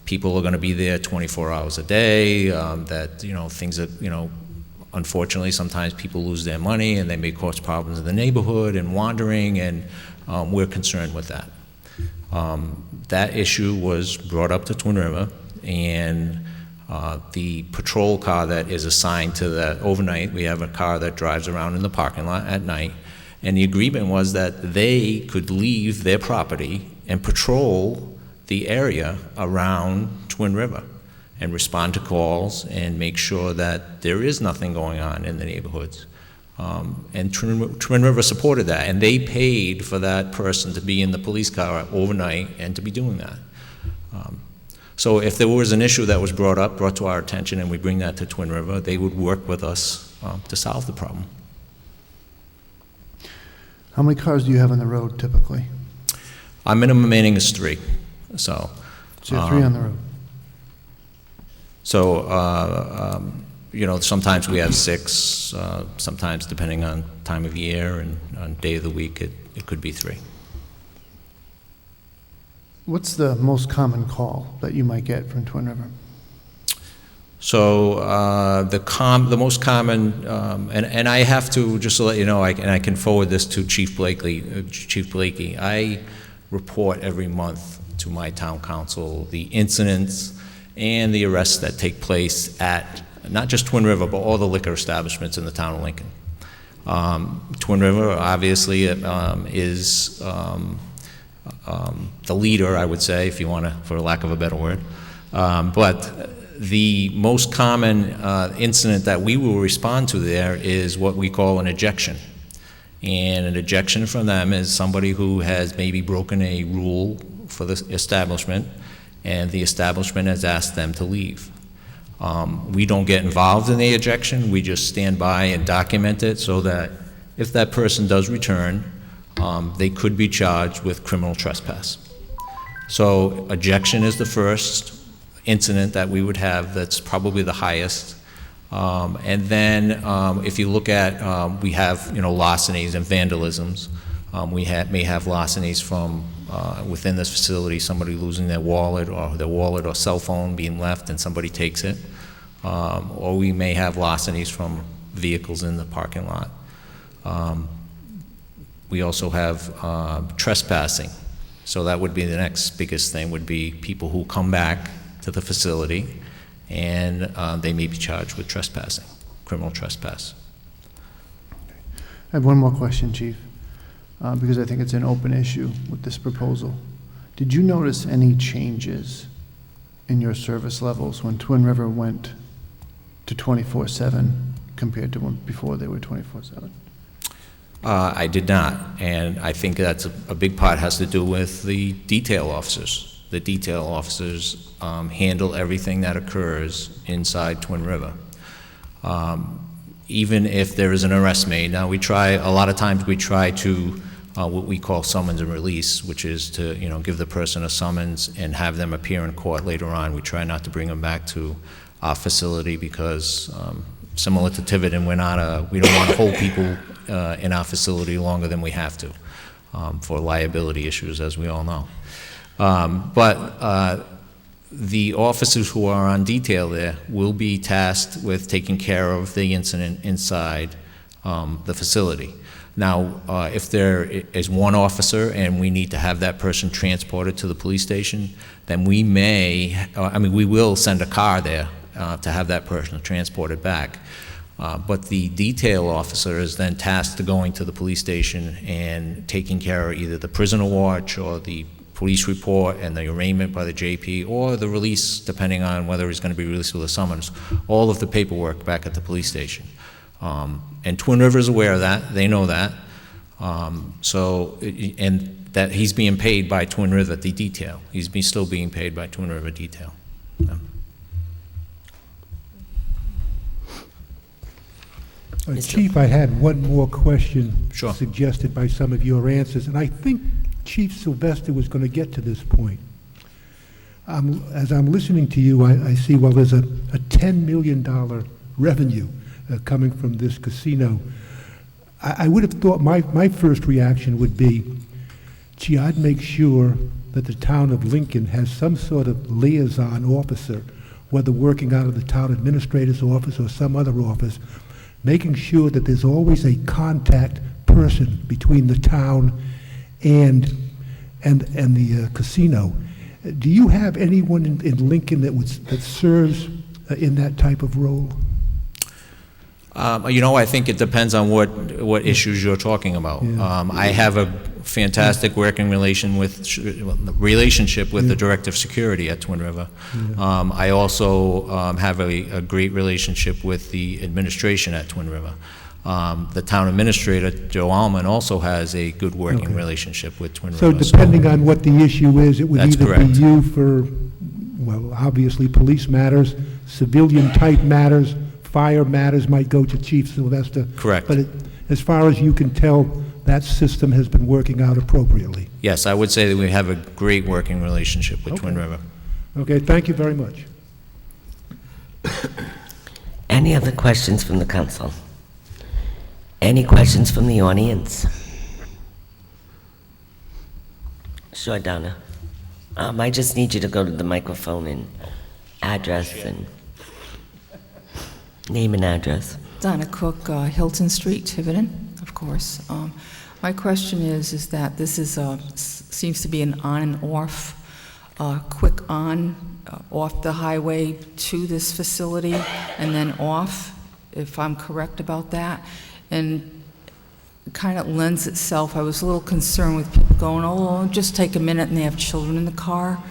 people are going to be there 24 hours a day, that, things that, unfortunately, sometimes people lose their money and they may cause problems in the neighborhood and wandering, and we're concerned with that. That issue was brought up to Twin River, and the patrol car that is assigned to that overnight, we have a car that drives around in the parking lot at night, and the agreement was that they could leave their property and patrol the area around Twin River and respond to calls and make sure that there is nothing going on in the neighborhoods. And Twin River supported that, and they paid for that person to be in the police car overnight and to be doing that. So if there was an issue that was brought to our attention, and we bring that to Twin River, they would work with us to solve the problem. How many cars do you have on the road typically? Our minimum remaining is 3. So you have 3 on the road. So, sometimes we have 6, sometimes depending on time of year and on day of the week, it could be 3. What's the most common call that you might get from Twin River? So the most common, and I have to, just to let you know, and I can forward this to Chief Blakey, I report every month to my town council the incidents and the arrests that take place at not just Twin River, but all the liquor establishments in the town of Lincoln. Twin River obviously is the leader, I would say, if you want to, for lack of a better word. But the most common incident that we will respond to there is what we call an ejection. And an ejection from them is somebody who has maybe broken a rule for the establishment, and the establishment has asked them to leave. We don't get involved in the ejection, we just stand by and document it so that if that person does return, they could be charged with criminal trespass. So ejection is the first incident that we would have that's probably the highest. And then if you look at, we have larcenies and vandalisms. We may have larcenies from within this facility, somebody losing their wallet or cell phone being left and somebody takes it. Or we may have larcenies from vehicles in the parking lot. We also have trespassing. So that would be the next biggest thing, would be people who come back to the facility and they may be charged with trespassing, criminal trespass. I have one more question, Chief, because I think it's an open issue with this proposal. Did you notice any changes in your service levels when Twin River went to 24/7 compared to when before they were 24/7? I did not, and I think that's a big part has to do with the detail officers. The detail officers handle everything that occurs inside Twin River. Even if there is an arrest made, now a lot of times we try to what we call summons and release, which is to give the person a summons and have them appear in court later on. We try not to bring them back to our facility because similar to Tiverton, we don't want to hold people in our facility longer than we have to for liability issues, as we all know. But the officers who are on detail there will be tasked with taking care of the incident inside the facility. Now, if there is one officer and we need to have that person transported to the police station, then we may, we will send a car there to have that person transported back. But the detail officer is then tasked to going to the police station and taking care of either the prisoner watch or the police report and the arraignment by the JP, or the release, depending on whether he's going to be released with a summons, all of the paperwork back at the police station. And Twin River is aware of that. They know that. And that he's being paid by Twin River, the detail. Still being paid by Twin River Detail. Yeah. Chief, I had one more question Sure. suggested by some of your answers, and I think Chief Sylvester was going to get to this point. As I'm listening to you, I see, well, there's a $10 million revenue coming from this casino. I would have thought my first reaction would be, gee, I'd make sure that the town of Lincoln has some sort of liaison officer, whether working out of the town administrator's office or some other office, making sure that there's always a contact person between the town and the casino. Do you have anyone in Lincoln that serves in that type of role? I think it depends on what issues you're talking about. Yeah. I have a fantastic working relationship with the Director of Security at Twin River. Yeah. I also have a great relationship with the administration at Twin River. The town administrator, Joe Allman, also has a good working relationship with Twin So River. depending on what the issue is, it would That's either correct. be you for, well, obviously police matters, civilian-type matters, fire matters might go to Chief Sylvester. Correct. But as far as you can tell, that system has been working out appropriately. Yes, I would say that we have a great working relationship with Twin River. Okay, thank you very much. Any other questions from the council? Any questions from the audience? Sure, Donna. I just need you to go to the microphone and address and name and address. Donna Cook, Hilton Street, Tiverton, of course. My question is that this is seems to be an on and off, quick on, off the highway to this facility, and then off, if I'm correct about that. And it kind of lends itself, I was a little concerned with people going, oh, just take a minute, and they have children in the car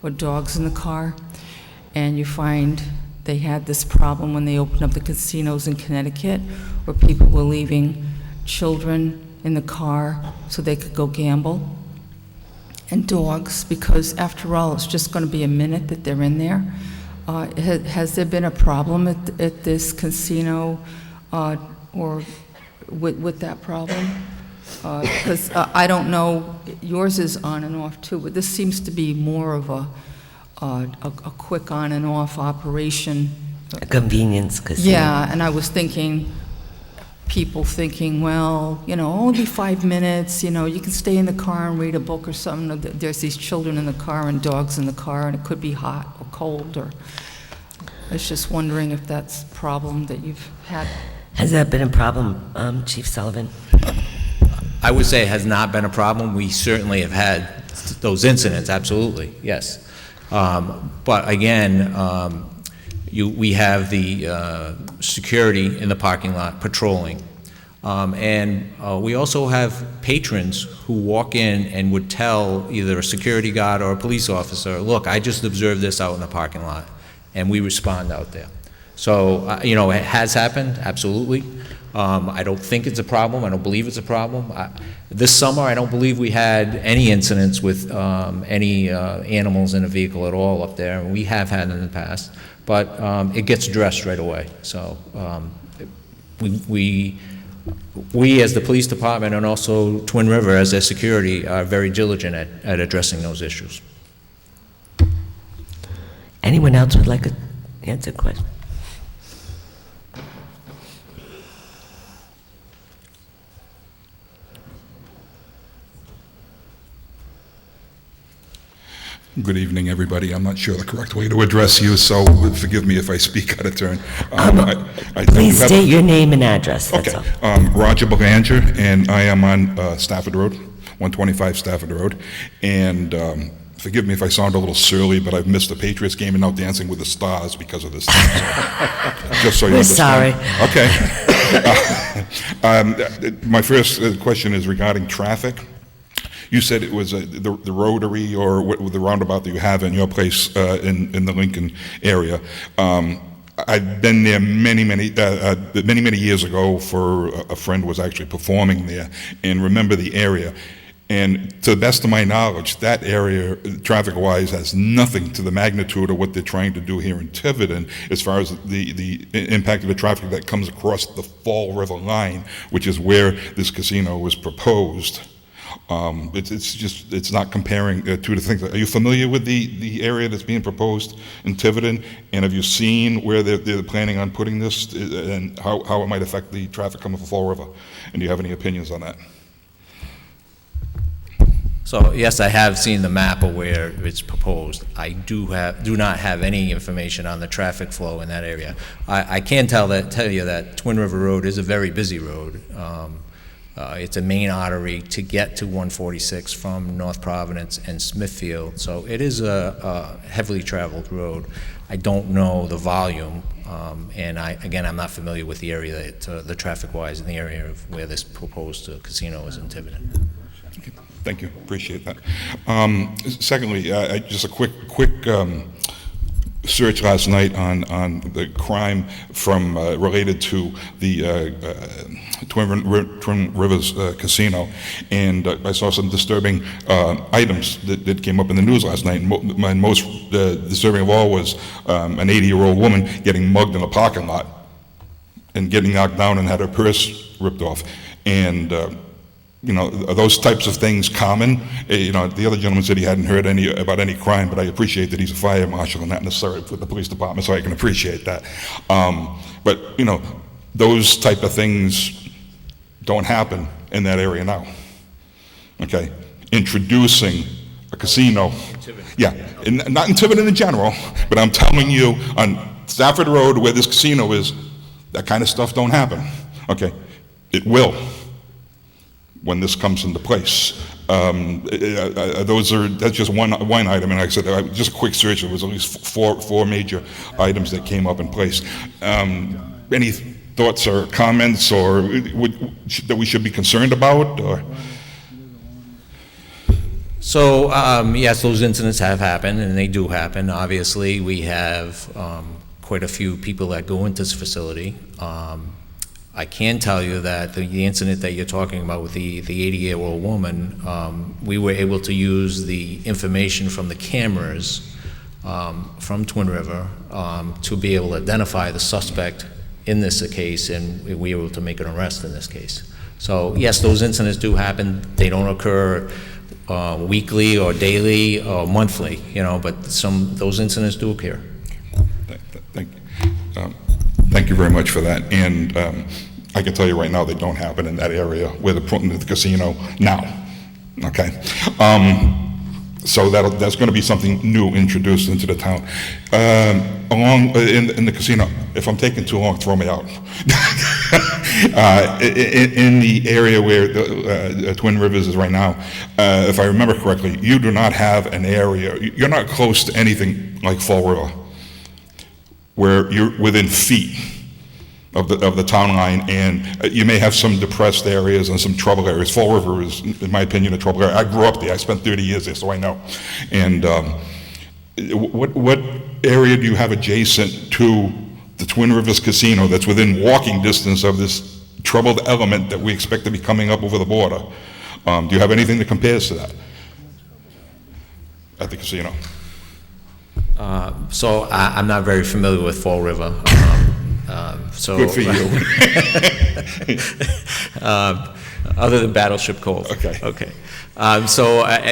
or dogs in the car. And you find they had this problem when they opened up the casinos in Connecticut, where people were leaving children in the car so they could go gamble, and dogs, because after all, it's just going to be a minute that they're in there. Has there been a problem at this casino or with that problem? Because I don't know, yours is on and off too, but this seems to be more of a quick on and off operation. A convenience casino. Yeah, and I was thinking, people thinking, well, only 5 minutes, you can stay in the car and read a book or something. There's these children in the car and dogs in the car, and it could be hot or cold, or I was just wondering if that's a problem that you've had. Has that been a problem, Chief Sullivan? I would say it has not been a problem. We certainly have had those incidents, absolutely, yes. But again, we have the security in the parking lot patrolling. And we also have patrons who walk in and would tell either a security guard or a police officer, look, I just observed this out in the parking lot, and we respond out there. So, it has happened, absolutely. I don't think it's a problem. I don't believe it's a problem. This summer, I don't believe we had any incidents with any animals in a vehicle at all up there. We have had in the past, but it gets addressed right away. So we as the police department and also Twin River as their security are very diligent at addressing those issues. Anyone else would like to answer a question? Good evening, everybody. I'm not sure the correct way to address you, so forgive me if I speak out of turn. Please state your name and address, that's Okay. all. Roger Belanger, and I am on Stafford Road, 125 Stafford Road. And forgive me if I sound a little surly, but I've missed the Patriots game and now Dancing with the Stars because of this thing. So, just so you We're understand. sorry. Okay. My first question is regarding traffic. You said it was the rotary or the roundabout that you have in your place in the Lincoln area. I've been there many years ago for a friend was actually performing there and remember the area. And to the best of my knowledge, that area, traffic-wise, has nothing to the magnitude of what they're trying to do here in Tiverton as far as the impact of the traffic that comes across the Fall River line, which is where this casino was proposed. It's not comparing two the things. Are you familiar with the area that's being proposed in Tiverton? And have you seen where they're planning on putting this and how it might affect the traffic coming from Fall River? And do you have any opinions on that? So, yes, I have seen the map of where it's proposed. I do not have any information on the traffic flow in that area. I can tell you that Twin River Road is a very busy road. It's a main artery to get to 146 from North Providence and Smithfield, so it is a heavily traveled road. I don't know the volume, and I'm not familiar with the area, the traffic-wise in the area of where this proposed casino is in Tiverton. Okay. Thank you, appreciate that. Secondly, just a quick search last night on the crime from related to the Twin Rivers Casino, and I saw some disturbing items that came up in the news last night. My most disturbing of all was an 80-year-old woman getting mugged in a parking lot and getting knocked down and had her purse ripped off. And you know, are those types of things common? You know, the other gentleman said he hadn't heard about any crime, but I appreciate that he's a fire marshal and not necessarily with the police department, so I can appreciate that. But, you know, those type of things don't happen in that area now. Okay? Introducing a casino. Yeah, not in Tiverton in general, but I'm telling you, on Stafford Road where this casino is, that kind of stuff don't happen. Okay? It will when this comes into place. That's just one item, and like I said, just a quick search, there was at least four major items that came up in place. Any thoughts or comments or that we should be concerned about? Or? So, yes, those incidents have happened, and they do happen. Obviously, we have quite a few people that go into this facility. I can tell you that the incident that you're talking about with the 80-year-old woman, we were able to use the information from the cameras from Twin River to be able to identify the suspect in this case, and we were able to make an arrest in this case. So yes, those incidents do happen. They don't occur weekly or daily or monthly, you know, but those incidents do occur. Thank you very much for that. And I can tell you right now, they don't happen in that area where they're putting the casino now. Okay. So that's going to be something new introduced into the town. In the casino, if I'm taking too long, throw me out. In the area where the Twin Rivers is right now, if I remember correctly, you do not have an area, you're not close to anything like Fall River, where you're within feet of the town line, and you may have some depressed areas and some trouble areas. Fall River is, in my opinion, a trouble area. I grew up there. I spent 30 years there, so I know. And what area do you have adjacent to the Twin Rivers Casino that's within walking distance of this troubled element that we expect to be coming up over the border? Do you have anything that compares to that at the casino? So I'm not very familiar with Fall River. So good for you. Other than Battleship Cove. Okay. Okay.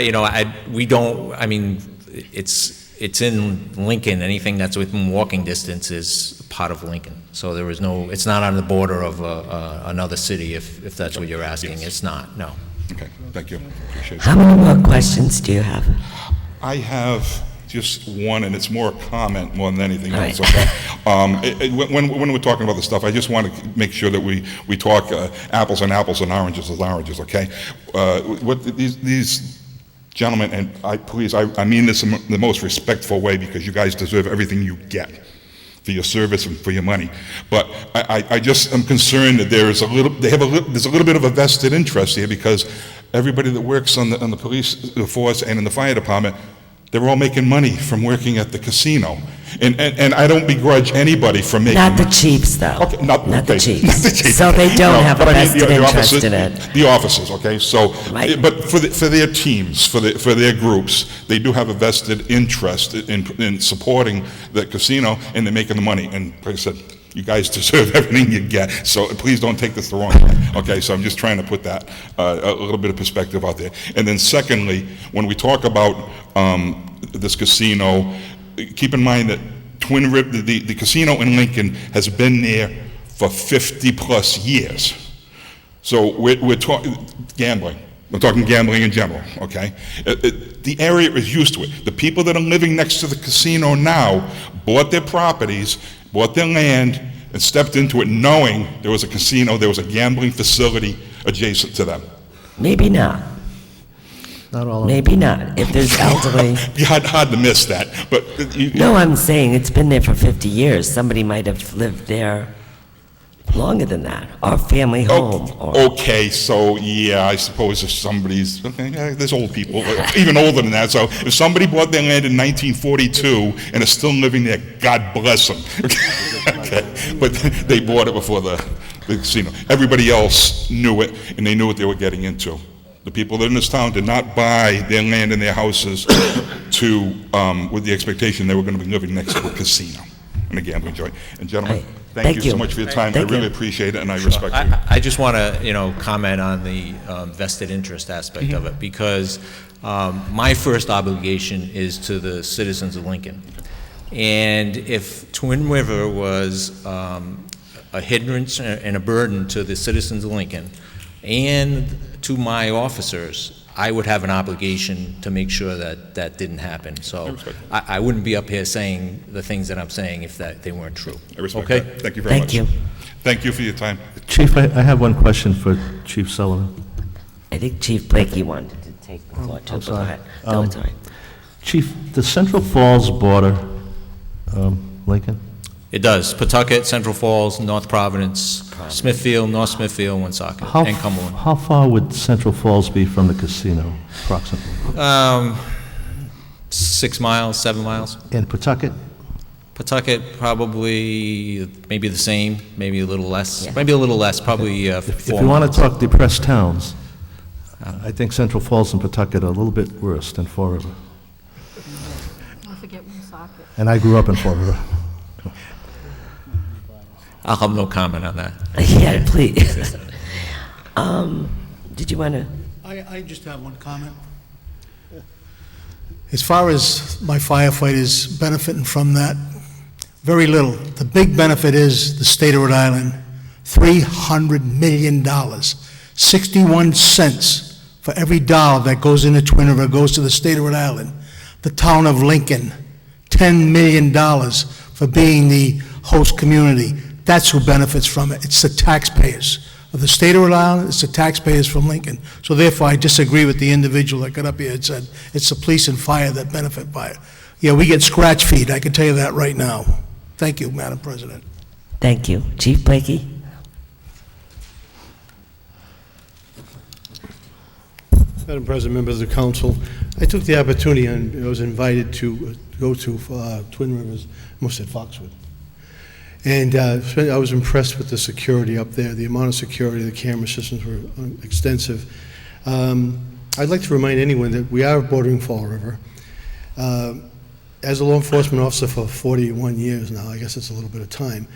You know, we don't. I mean, it's in Lincoln. Anything that's within walking distance is part of Lincoln. So there is no. It's not on the border of another city. If that's what you're asking, yes. It's not. No. Okay. Thank you. Appreciate it. How many more questions do you have? I have just one, and it's more a comment more than anything All else, right. okay? When we're talking about this stuff, I just want to make sure that we talk apples and oranges as oranges, okay? What these gentlemen, and I mean this in the most respectful way, because you guys deserve everything you get for your service and for your money. But I just am concerned that there's a little bit of a vested interest here, because everybody that works on the police force and in the fire department, they're all making money from working at the casino. And I don't begrudge anybody from making Not the money. chiefs, though. Okay, not the chiefs. Not the chiefs. So they don't have a but I mean, vested the interest officers- in it. The officers, okay? So, Right. but for their teams, for their groups, they do have a vested interest in supporting the casino, and they're making the money. And like I said, you guys deserve everything you get, so please don't take this the wrong way, okay? So I'm just trying to put that, a little bit of perspective out there. And then secondly, when we talk about this casino, keep in mind that the casino in Lincoln has been there for 50-plus years. So we're talking gambling. We're talking gambling in general, okay? The area is used to it. The people that are living next to the casino now bought their properties, bought their land, and stepped into it knowing there was a casino, there was a gambling facility adjacent to them. Maybe not. Not all of them. Maybe not. If there's elderly. It's hard to miss that, but No, I'm saying it's been there for 50 years. Somebody might have lived there longer than that, or family home. Or, Okay, so yeah, I suppose if somebody's, okay, yeah, there's old people, even older than that. So if somebody bought their land in 1942 and is still living there, God bless them. Okay, but they bought it before the casino. Everybody else knew it, and they knew what they were getting into. The people in this town did not buy their land and their houses with the expectation they were going to be living next to a casino and a gambling joint. And gentlemen, thank you so much for your time. I really appreciate it, and I respect you. I just want to, comment on the vested interest aspect of it, because my first obligation is to the citizens of Lincoln. And if Twin River was a hindrance and a burden to the citizens of Lincoln and to my officers, I would have an obligation to make sure that that didn't happen. So I wouldn't be up here saying the things that I'm saying if they weren't true. I respect Okay? that. Thank you very much. Thank you. Thank you for your time. Chief, I have one question for Chief Sullivan. I think Chief Blakey wanted to take the floor too. I'm but sorry. Go ahead. No, it's all right. Chief, the Central Falls border, Lincoln? It does. Pawtucket, Central Falls, North Providence, Smithfield, North Smithfield, Woonsocket, and Cumberland. How far would Central Falls be from the casino, approximately? 6 miles, 7 miles. And Pawtucket? Pawtucket, probably maybe the same, maybe a little less. Maybe a little less, probably 4 If you want to talk depressed towns, I think Central Falls and Pawtucket are a little bit worse than Fall River. Don't forget Woonsocket. And I grew up in Fall River. I'll have no comment on that. Yeah, please. Did you want to? I just have one comment. As far as my firefighters benefiting from that, very little. The big benefit is the state of Rhode Island, $300 million. 61 cents for every dollar that goes into Twin River goes to the state of Rhode Island. The town of Lincoln, $10 million for being the host community. That's who benefits from it. It's the taxpayers of the state of Rhode Island. It's the taxpayers from Lincoln. So therefore, I disagree with the individual that got up here and said it's the police and fire that benefit by it. Yeah, we get scratch feed. I can tell you that right now. Thank you, Madam President. Thank you. Chief Blakey? Madam President, members of the council, I took the opportunity and I was invited to go to Twin Rivers, I almost said Foxwood. And I was impressed with the security up there, the amount of security, the camera systems were extensive. I'd like to remind anyone that we are bordering Fall River. As a law enforcement officer for 41 years now, I guess it's a little bit of time,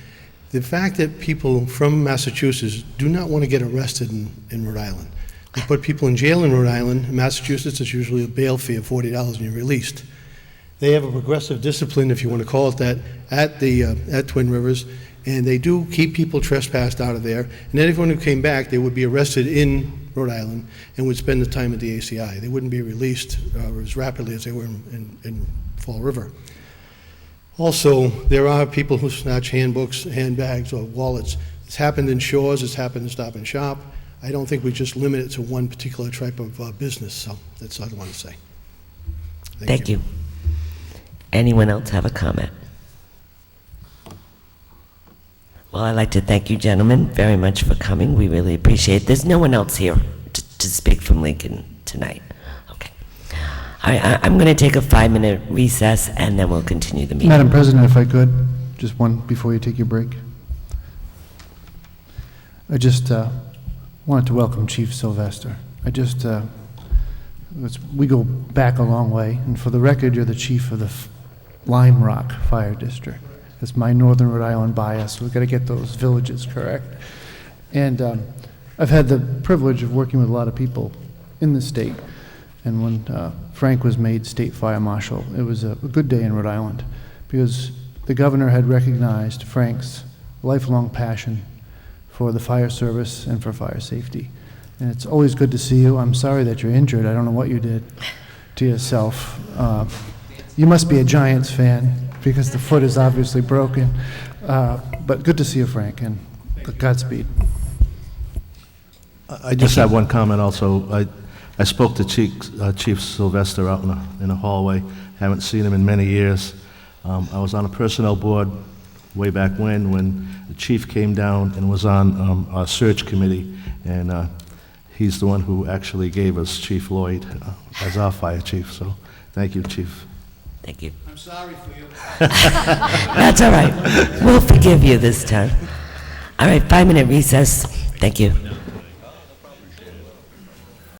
the fact that people from Massachusetts do not want to get arrested in Rhode Island. They put people in jail in Rhode Island. In Massachusetts, it's usually a bail fee of $40 and you're released. They have a progressive discipline, if you want to call it that, at Twin Rivers, and they do keep people trespassed out of there. And anyone who came back, they would be arrested in Rhode Island and would spend the time at the ACI. They wouldn't be released as rapidly as they were in Fall River. Also, there are people who snatch handbooks, handbags, or wallets. It's happened in Shores, it's happened in Stop and Shop. I don't think we just limit it to one particular type of business, so that's all I want to say. Thank you. Anyone else have a comment? Well, I'd like to thank you gentlemen very much for coming. We really appreciate it. There's no one else here to speak from Lincoln tonight. Okay. I'm going to take a 5-minute recess, and then we'll continue the meeting. Madam President, if I could, just one before you take your break. I just wanted to welcome Chief Sylvester. We go back a long way, and for the record, you're the chief of the Lime Rock Fire District. That's my Northern Rhode Island bias. We've got to get those villages correct. And I've had the privilege of working with a lot of people in the state. And when Frank was made state fire marshal, it was a good day in Rhode Island because the governor had recognized Frank's lifelong passion for the fire service and for fire safety. And it's always good to see you. I'm sorry that you're injured. I don't know what you did to yourself. You must be a Giants fan because the foot is obviously broken. But good to see you, Frank, and Godspeed. I just have one comment also. I spoke to Chief Sylvester out in the hallway. Haven't seen him in many years. I was on a personnel board way back when the chief came down and was on our search committee, and he's the one who actually gave us Chief Lloyd as our fire chief. So thank you, Chief. Thank you. I'm sorry for you. That's all right. We'll forgive you this time. All right, 5-minute recess. Thank you.